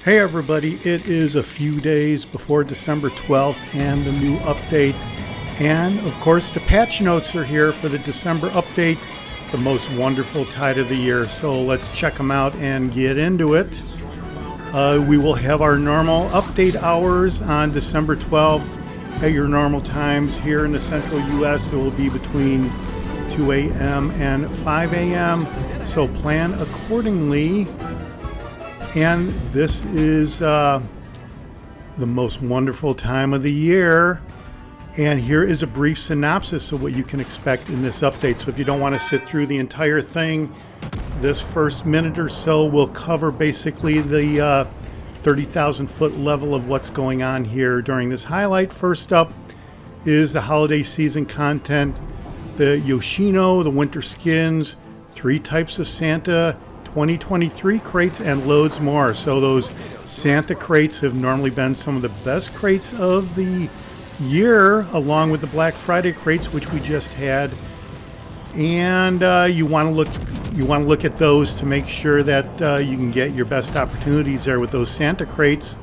Hey everybody, it is a few days before December 12th and the new update. And of course the patch notes are here for the December update, the most wonderful tide of the year. So let's check them out and get into it. We will have our normal update hours on December 12th at your normal times. Here in the central US it will be between 2 a.m. and 5 a.m. So plan accordingly. And this is the most wonderful time of the year. And here is a brief synopsis of what you can expect in this update. So if you don't want to sit through the entire thing, this first minute or so will cover basically the 30,000 foot level of what's going on here during this highlight. First up is the holiday season content, the Yoshino, the winter skins, 3 types of Santa, 2023 crates, and loads more. So those Santa crates have normally been some of the best crates of the year, along with the Black Friday crates, which we just had. And you want to look at those to make sure that you can get your best opportunities there with those Santa crates.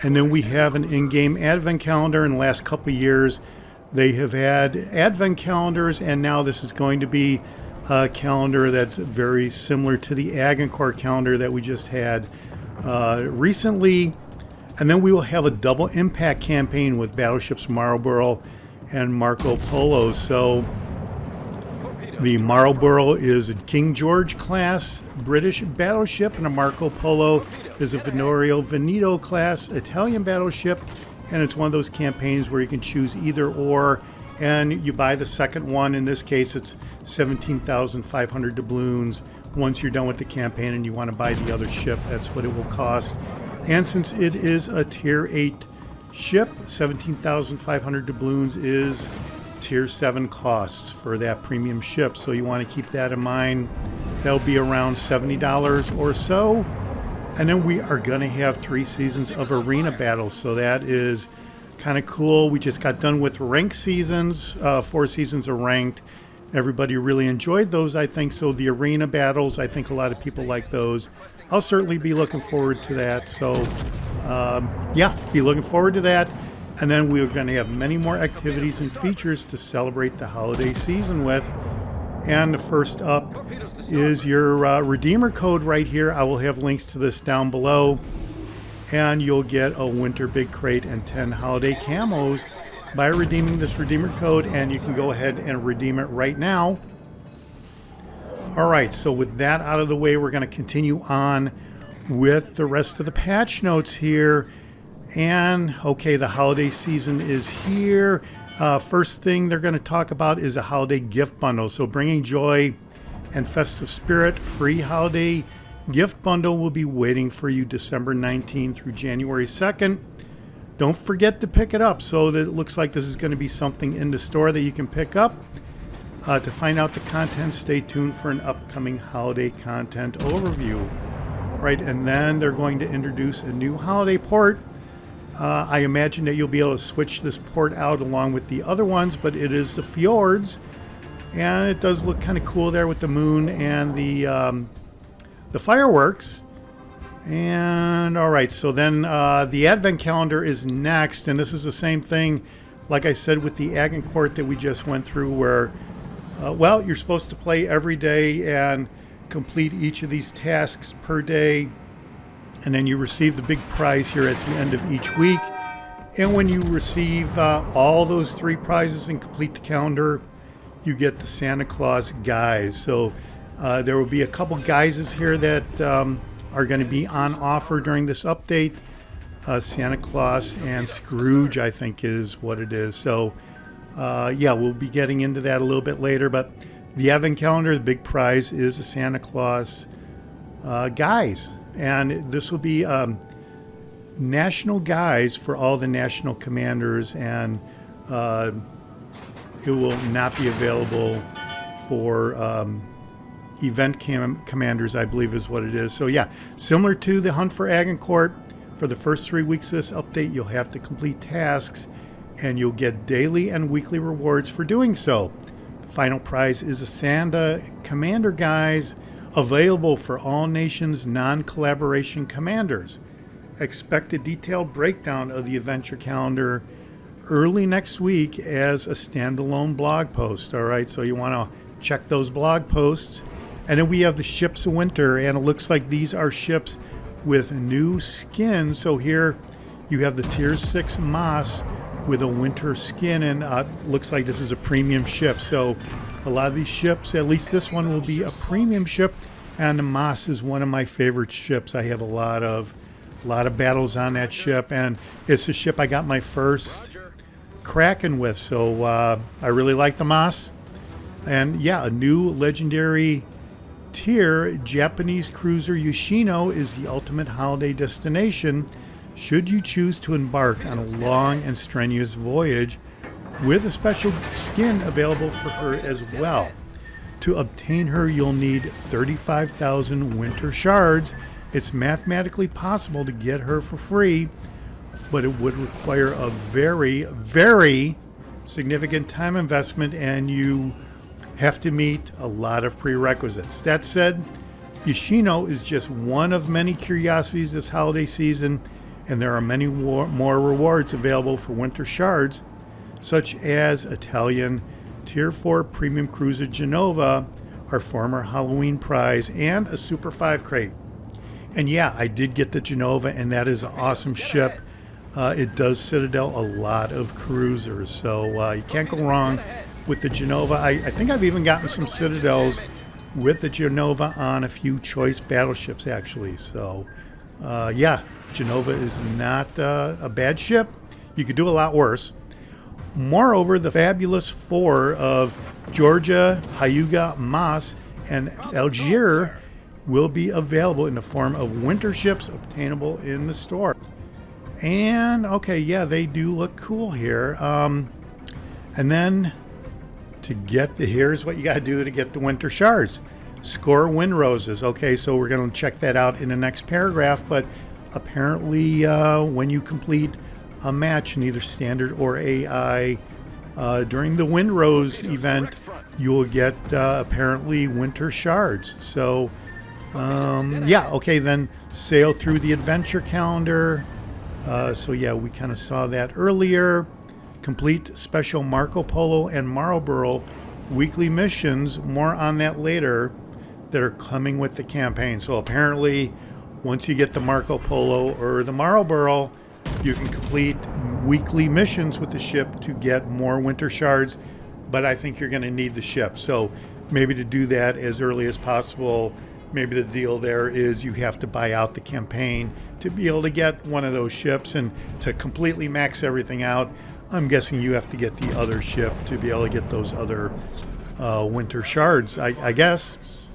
And then we have an in-game advent calendar. In the last couple of years, they have had advent calendars, and now this is going to be a calendar that's very similar to the Agincourt calendar that we just had recently. And then we will have a double impact campaign with battleships Marlborough and Marco Polo. So the Marlborough is a King George class British battleship, and a Marco Polo is a Vittorio Veneto class Italian battleship. And it's one of those campaigns where you can choose either or, and you buy the second one. In this case, it's 17,500 doubloons. Once you're done with the campaign and you want to buy the other ship, that's what it will cost. And since it is a tier 8 ship, 17,500 doubloons is tier 7 costs for that premium ship. So you want to keep that in mind. That'll be around $70 or so. And then we are going to have 3 seasons of arena battles. So that is kind of cool. We just got done with ranked seasons, 4 seasons of ranked. Everybody really enjoyed those, I think. So the arena battles, I think a lot of people like those. I'll certainly be looking forward to that. So yeah, be looking forward to that. And then we're going to have many more activities and features to celebrate the holiday season with. And the first up is your Redeemer code right here. I will have links to this down below. And you'll get a winter big crate and 10 holiday camos by redeeming this Redeemer code. And you can go ahead and redeem it right now. All right, so with that out of the way, we're going to continue on with the rest of the patch notes here. And okay, the holiday season is here. First thing they're going to talk about is a holiday gift bundle. So bringing joy and festive spirit, free holiday gift bundle will be waiting for you December 19th through January 2nd. Don't forget to pick it up. So that it looks like this is going to be something in the store that you can pick up. To find out the content, stay tuned for an upcoming holiday content overview. All right, and then they're going to introduce a new holiday port. I imagine that you'll be able to switch this port out along with the other ones, but it is the Fjords, and it does look kind of cool there with the moon and the fireworks. And all right, so then the advent calendar is next, and this is the same thing, like I said, with the Agincourt that we just went through, where well, you're supposed to play every day and complete each of these tasks per day. And then you receive the big prize here at the end of each week. And when you receive all those 3 prizes and complete the calendar, you get the Santa Claus guise. So there will be a couple guises here that are going to be on offer during this update. Santa Claus and Scrooge, I think, is what it is. So yeah, we'll be getting into that a little bit later. But the advent calendar, the big prize is a Santa Claus guise. And this will be national guise for all the national commanders, and it will not be available for event commanders, I believe is what it is. So yeah, similar to the Hunt for Agincourt, for the first 3 weeks of this update, you'll have to complete tasks, and you'll get daily and weekly rewards for doing so. The final prize is a Santa Commander guise available for all nations non-collaboration commanders. expect a detailed breakdown of the adventure calendar early next week as a standalone blog post. All right, so you want to check those blog posts. And then we have the ships of winter, and it looks like these are ships with new skin. So here you have the Tier 6 Moss with a winter skin, and looks like this is a premium ship. So a lot of these ships, at least this one, will be a premium ship, and the Moss is one of my favorite ships. I have a lot of battles on that ship, and it's a ship I got my first Kraken with. So I really like the Moss. And yeah, a new legendary tier Japanese cruiser Yoshino is the ultimate holiday destination should you choose to embark on a long and strenuous voyage, with a special skin available for her as well. To obtain her, you'll need 35,000 winter shards. It's mathematically possible to get her for free, but it would require a very, very significant time investment, and you have to meet a lot of prerequisites. That said, Yoshino is just one of many curiosities this holiday season, and there are many more rewards available for winter shards, such as Italian Tier 4 Premium Cruiser Genova, our former Halloween prize, and a Super 5 crate. And yeah, I did get the Genova, and that is an awesome ship. It does Citadel a lot of cruisers, so you can't go wrong with the Genova. I think I've even gotten some Citadels with the Genova on a few choice battleships, actually. So yeah, Genova is not a bad ship. You could do a lot worse. Moreover, the fabulous four of Georgia, Hyuga, Mas, and Algiers will be available in the form of winter ships obtainable in the store. And okay, yeah, they do look cool here. And then to get here's what you got to do to get the winter shards. Score wind roses. Okay, so we're going to check that out in the next paragraph, but apparently when you complete a match in either standard or AI during the wind rose event, you will get apparently winter shards. So yeah, okay, then sail through the adventure calendar. So yeah, we kind of saw that earlier. Complete special Marco Polo and Marlboro weekly missions, more on that later, that are coming with the campaign. So apparently once you get the Marco Polo or the Marlboro, you can complete weekly missions with the ship to get more winter shards, but I think you're going to need the ship. So maybe to do that as early as possible, maybe the deal there is you have to buy out the campaign to be able to get one of those ships, and to completely max everything out, I'm guessing you have to get the other ship to be able to get those other winter shards, I guess.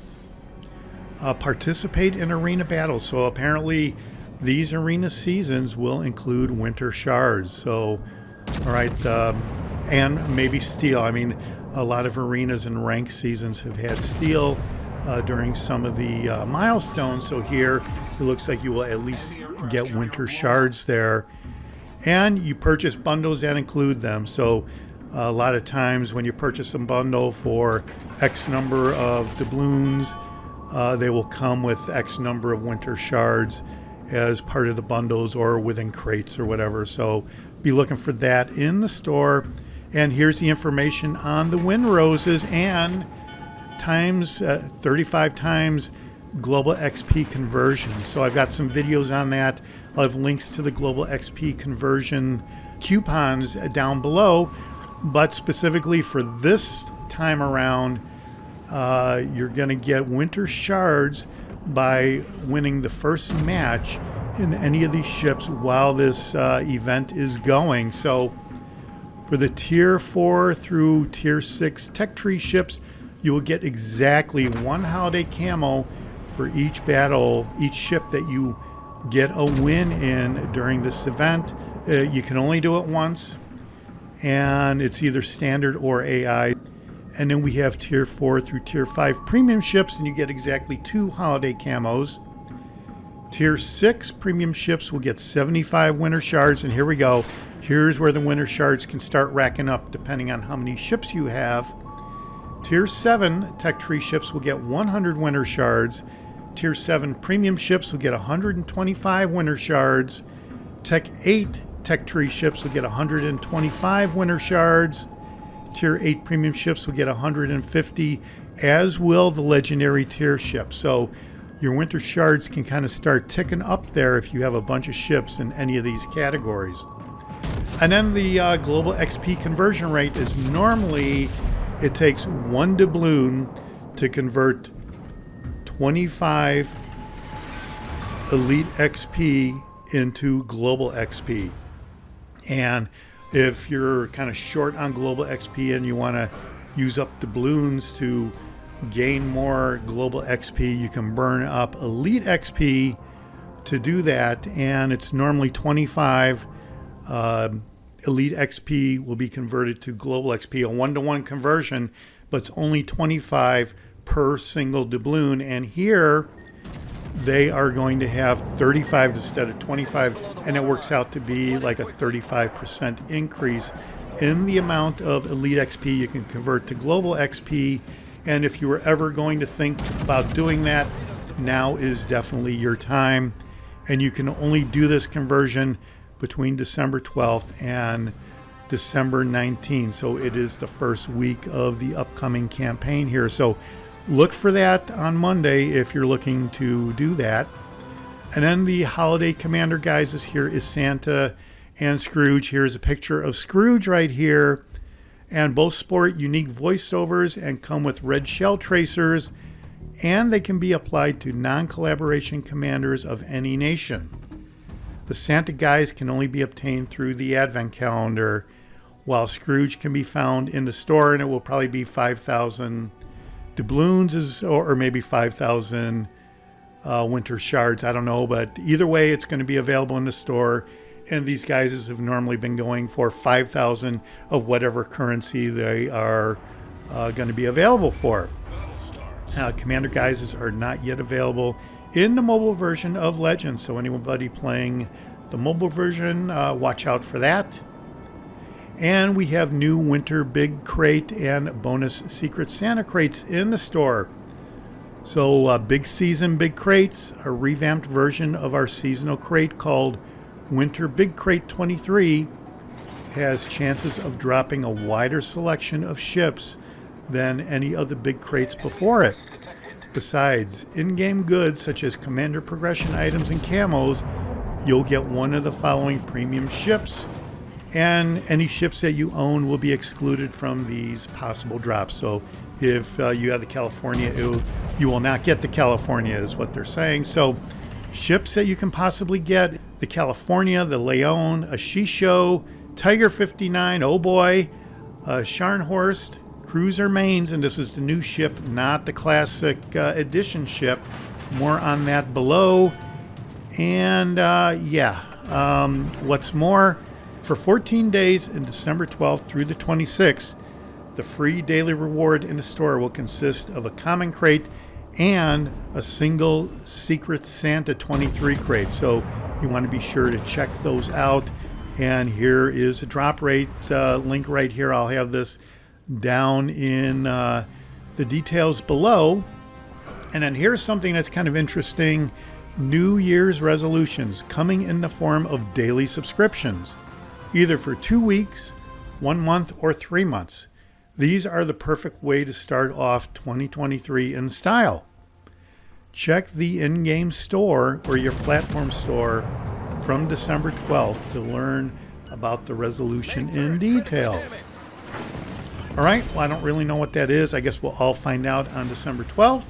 Participate in arena battles. So apparently these arena seasons will include winter shards. So, all right, and maybe steel. I mean, a lot of arenas and rank seasons have had steel during some of the milestones. So here it looks like you will at least get winter shards there. And you purchase bundles that include them. So a lot of times when you purchase a bundle for X number of doubloons, they will come with X number of winter shards as part of the bundles or within crates or whatever. So be looking for that in the store. And here's the information on the wind roses and times 35 times global XP conversion. So I've got some videos on that. I'll have links to the global XP conversion coupons down below, but specifically for this time around, you're going to get winter shards by winning the first match in any of these ships while this event is going. So for the Tier 4 through Tier 6 Tech Tree ships, you will get exactly one holiday camo for each battle, each ship that you get a win in during this event. You can only do it once, and it's either standard or AI. And then we have Tier 4 through Tier 5 premium ships, and you get exactly 2 holiday camos. Tier 6 premium ships will get 75 winter shards, and here we go. Here's where the winter shards can start racking up depending on how many ships you have. Tier 7 Tech Tree ships will get 100 winter shards. Tier 7 premium ships will get 125 winter shards. Tech 8 Tech Tree ships will get 125 winter shards. Tier 8 premium ships will get 150, as will the legendary tier ships. So your winter shards can kind of start ticking up there if you have a bunch of ships in any of these categories. And then the global XP conversion rate is normally, it takes 1 doubloon to convert 25 elite XP into global XP. And if you're kind of short on global XP and you want to use up doubloons to gain more global XP, you can burn up elite XP to do that. And it's normally 25 elite XP will be converted to global XP, a 1-to-1 conversion, but it's only 25 per single doubloon. And here they are going to have 35 instead of 25, and it works out to be like a 35% increase in the amount of elite XP you can convert to global XP. And if you were ever going to think about doing that, now is definitely your time. And you can only do this conversion between December 12th and December 19th. So it is the first week of the upcoming campaign here. So look for that on Monday if you're looking to do that. And then the holiday commander guises, here is Santa and Scrooge. Here's a picture of Scrooge right here. And both sport unique voiceovers and come with red shell tracers. And they can be applied to non-collaboration commanders of any nation. The Santa guise can only be obtained through the Advent calendar, while Scrooge can be found in the store, and it will probably be 5,000 doubloons or maybe 5,000 winter shards. I don't know, but either way, it's going to be available in the store. And these guises have normally been going for 5,000 of whatever currency they are going to be available for. Commander guises are not yet available in the mobile version of Legends, so anybody playing the mobile version, watch out for that. And we have new winter big crate and bonus secret Santa crates in the store. So big season big crates, a revamped version of our seasonal crate called Winter Big Crate 23, has chances of dropping a wider selection of ships than any of the big crates before it. Besides in-game goods such as commander progression items and camos, you'll get one of the following premium ships, and any ships that you own will be excluded from these possible drops. So if you have the California, you will not get the California is what they're saying. So ships that you can possibly get: the California, the Leon, a Shisho, Tiger 59, oh boy, Scharnhorst, Cruiser Mains, and this is the new ship, not the classic edition ship. More on that below. And what's more, for 14 days in December 12th through the 26th, the free daily reward in the store will consist of a common crate and a single secret Santa 23 crate. So you want to be sure to check those out. And here is a drop rate link right here. I'll have this down in the details below. And then here's something that's kind of interesting: New Year's resolutions coming in the form of daily subscriptions, either for 2 weeks, 1 month, or 3 months. These are the perfect way to start off 2023 in style. Check the in-game store or your platform store from December 12th to learn about the resolution in details. All right, well, I don't really know what that is. I guess we'll all find out on December 12th.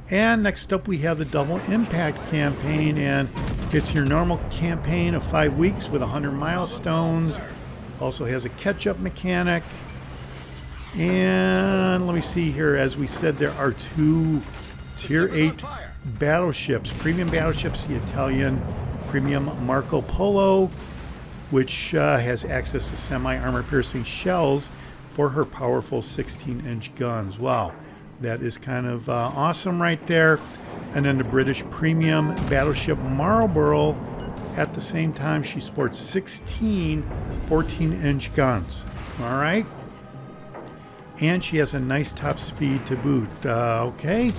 And next up, we have the Double Impact campaign, and it's your normal campaign of 5 weeks with 100 milestones. Also has a catch-up mechanic. And let me see here. As we said, there are 2 Tier 8 battleships, premium battleships, the Italian Premium Marco Polo, which has access to semi-armor piercing shells for her powerful 16-inch guns. Wow, that is kind of awesome right there. And then the British premium battleship Marlborough. At the same time, she sports 16 14-inch guns. All right. And she has a nice top speed to boot. Okay.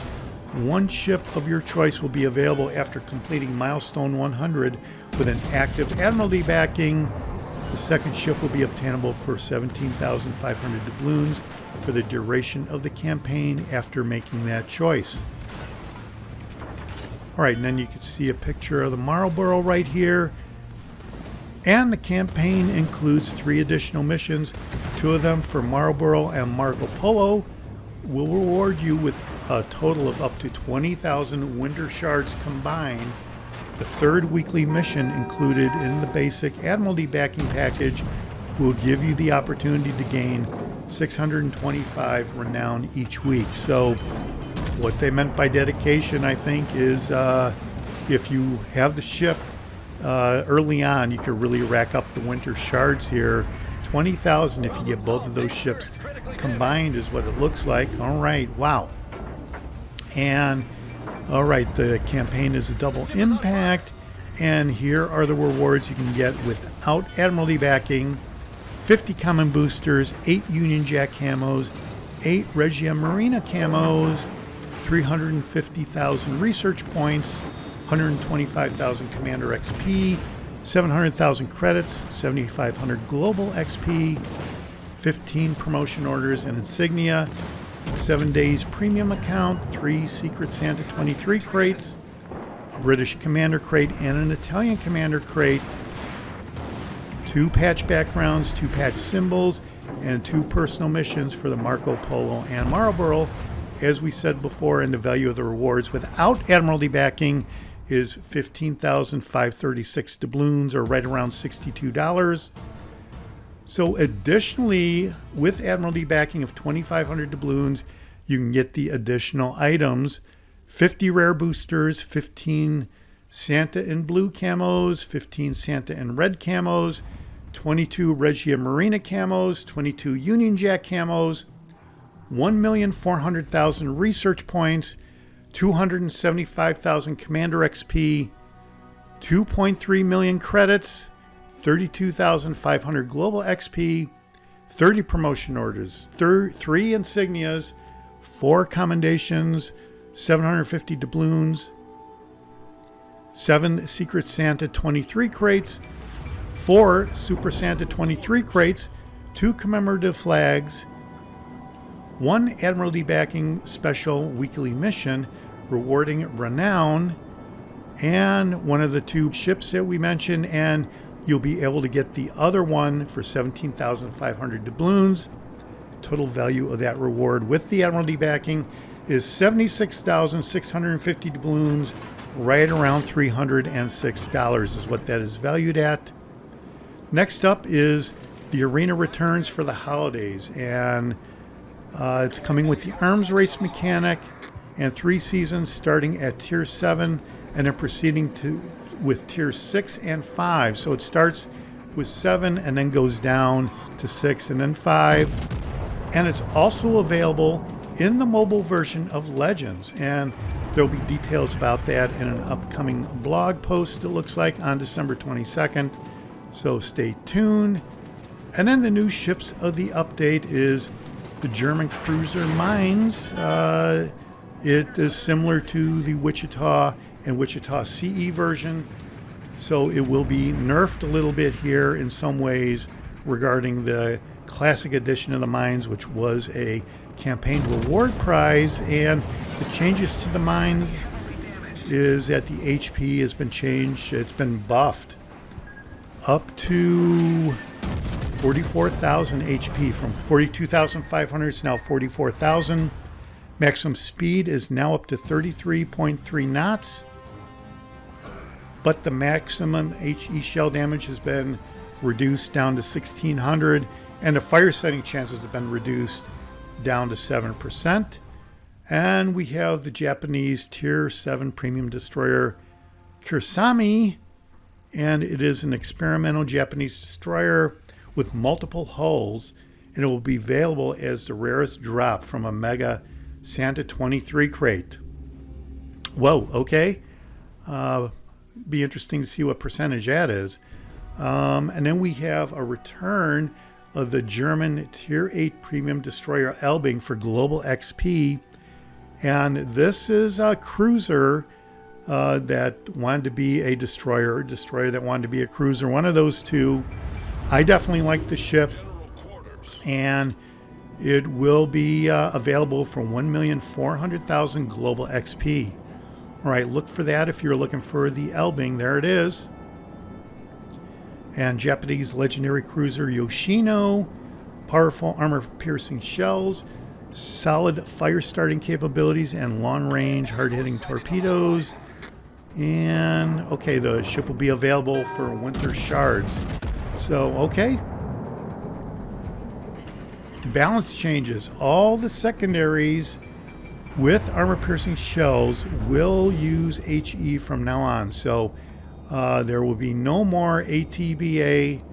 One ship of your choice will be available after completing milestone 100 with an active Admiralty backing. The second ship will be obtainable for 17,500 doubloons for the duration of the campaign after making that choice. Alright, and then you can see a picture of the Marlborough right here. And the campaign includes 3 additional missions. 2 of them for Marlborough and Marco Polo will reward you with a total of up to 20,000 winter shards combined. The 3rd weekly mission included in the basic Admiralty backing package will give you the opportunity to gain 625 renown each week. So what they meant by dedication, I think, is if you have the ship early on, you can really rack up the winter shards here. 20,000 if you get both of those ships combined is what it looks like. All right, wow. And all right, the campaign is a double impact, and here are the rewards you can get without Admiralty backing. 50 common boosters, 8 Union Jack camos, 8 Regia Marina camos, 350,000 research points, 125,000 Commander XP, 700,000 credits, 7,500 global XP, 15 promotion orders and insignia, 7 days premium account, 3 Secret Santa 23 crates, a British Commander crate and an Italian Commander crate, 2 patch backgrounds, 2 patch symbols, and 2 personal missions for the Marco Polo and Marlborough. As we said before, and the value of the rewards without Admiralty backing is 15,536 doubloons, or right around $62. So additionally, with Admiralty backing of 2,500 doubloons, you can get the additional items: 50 rare boosters, 15 Santa in blue camos, 15 Santa in red camos, 22 Regia Marina camos, 22 Union Jack camos, 1,400,000 research points, 275,000 Commander XP, 2.3 million credits, 32,500 global XP, 30 promotion orders, 3 insignias, 4 commendations, 750 doubloons, 7 Secret Santa 23 crates, 4 Super Santa 23 crates, 2 commemorative flags, 1 Admiralty backing special weekly mission rewarding renown, and one of the 2 ships that we mentioned, and you'll be able to get the other one for 17,500 doubloons. Total value of that reward with the Admiralty backing is 76,650 doubloons, right around $306 is what that is valued at. Next up is the arena returns for the holidays, and it's coming with the arms race mechanic and 3 seasons starting at tier 7 and then proceeding with tier 6 and 5. So it starts with 7 and then goes down to 6 and then 5. And it's also available in the mobile version of Legends, and there'll be details about that in an upcoming blog post, it looks like, on December 22nd. So stay tuned. And then the new ships of the update is the German cruiser Mines. It is similar to the Wichita and Wichita CE version, so it will be nerfed a little bit here in some ways regarding the classic edition of the Mines, which was a campaign reward prize. And the changes to the Mines is that the HP has been changed. It's been buffed up to 44,000 HP from 42,500. It's now 44,000. Maximum speed is now up to 33.3 knots. But the maximum HE shell damage has been reduced down to 1,600. And the fire setting chances have been reduced down to 7%. And we have the Japanese Tier 7 premium destroyer Kursami. And it is an experimental Japanese destroyer with multiple hulls. And it will be available as the rarest drop from a Mega Santa 23 crate. Whoa, okay. Be interesting to see what percentage that is. And then we have a return of the German Tier 8 Premium Destroyer Elbing for global XP. And this is a cruiser that wanted to be a destroyer that wanted to be a cruiser, one of those two. I definitely like the ship, and it will be available for 1,400,000 global XP. All right, look for that if you're looking for the Elbing. There it is. And Japanese legendary cruiser Yoshino, powerful armor-piercing shells, solid fire-starting capabilities, and long-range, hard-hitting torpedoes. And, okay, the ship will be available for winter shards. So, okay. Balance changes. All the secondaries with armor-piercing shells will use HE from now on. So, there will be no more ATBA.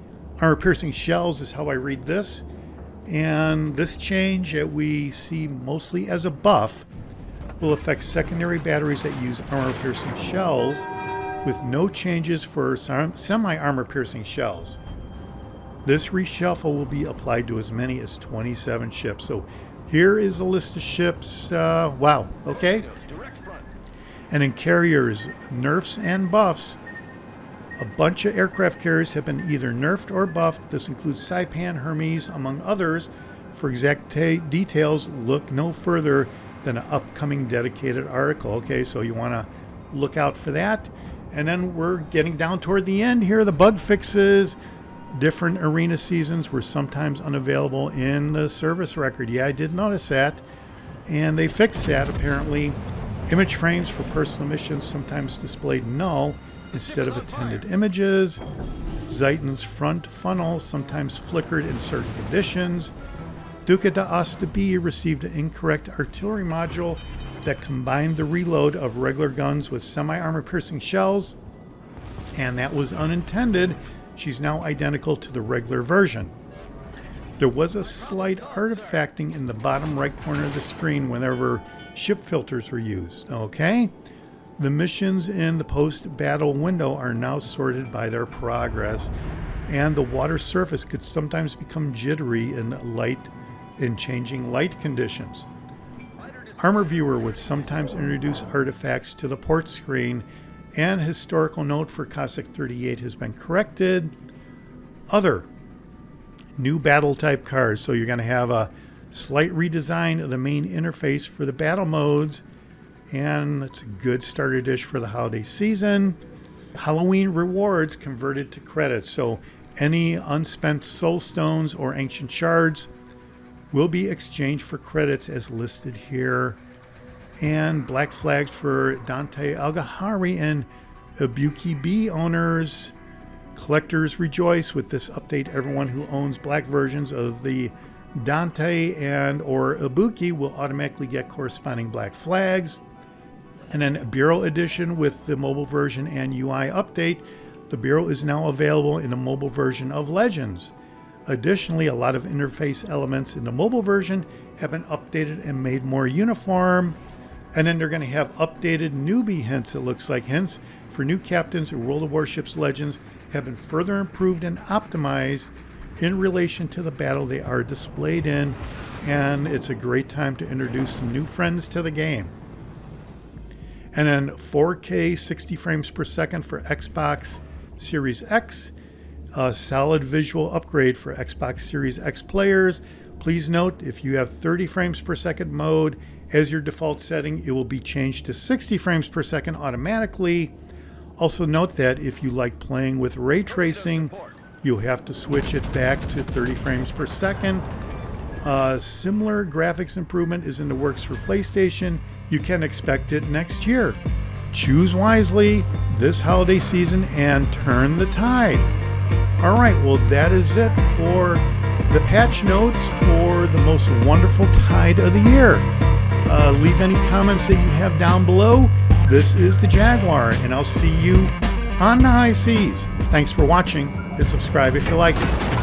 Armor-piercing shells is how I read this. And this change that we see mostly as a buff will affect secondary batteries that use armor-piercing shells, with no changes for semi-armor-piercing shells. This reshuffle will be applied to as many as 27 ships. So here is a list of ships. Wow, okay. And in carriers, nerfs and buffs, a bunch of aircraft carriers have been either nerfed or buffed. This includes Saipan, Hermes, among others. For exact details, look no further than an upcoming dedicated article. Okay, so you want to look out for that. And then we're getting down toward the end here. The bug fixes. Different arena seasons were sometimes unavailable in the service record. Yeah, I did notice that. And they fixed that, apparently. Image frames for personal missions sometimes displayed null instead of attended images. Zeiton's front funnel sometimes flickered in certain conditions. Duca de Asta B received an incorrect artillery module that combined the reload of regular guns with semi-armor piercing shells, and that was unintended. She's now identical to the regular version. There was a slight artifacting in the bottom right corner of the screen whenever ship filters were used. Okay? The missions in the post-battle window are now sorted by their progress, and the water surface could sometimes become jittery in changing light conditions. Armor Viewer would sometimes introduce artifacts to the port screen, and historical note for Cossack 38 has been corrected. Other new battle type cards. So you're going to have a slight redesign of the main interface for the battle modes, and it's a good starter dish for the holiday season. Halloween rewards converted to credits. So any unspent soul stones or ancient shards will be exchanged for credits as listed here. And black flags for Dante Algahari and Ibuki B owners. Collectors rejoice with this update. Everyone who owns black versions of the Dante and or Ibuki will automatically get corresponding black flags. And then a Bureau edition with the mobile version and UI update. The Bureau is now available in a mobile version of Legends. Additionally, a lot of interface elements in the mobile version have been updated and made more uniform. And then they're going to have updated newbie hints, it looks like. Hints for new captains in World of Warships Legends have been further improved and optimized in relation to the battle they are displayed in. And it's a great time to introduce some new friends to the game. And then 4K 60 frames per second for Xbox Series X. A solid visual upgrade for Xbox Series X players. Please note, if you have 30 frames per second mode as your default setting, it will be changed to 60 frames per second automatically. Also note that if you like playing with ray tracing, you'll have to switch it back to 30 frames per second. Similar graphics improvement is in the works for PlayStation. You can expect it next year. Choose wisely this holiday season and turn the tide. All right, well, that is it for the patch notes for the most wonderful tide of the year. Leave any comments that you have down below. This is the Jaguar, and I'll see you on the high seas. Thanks for watching, and subscribe if you like it.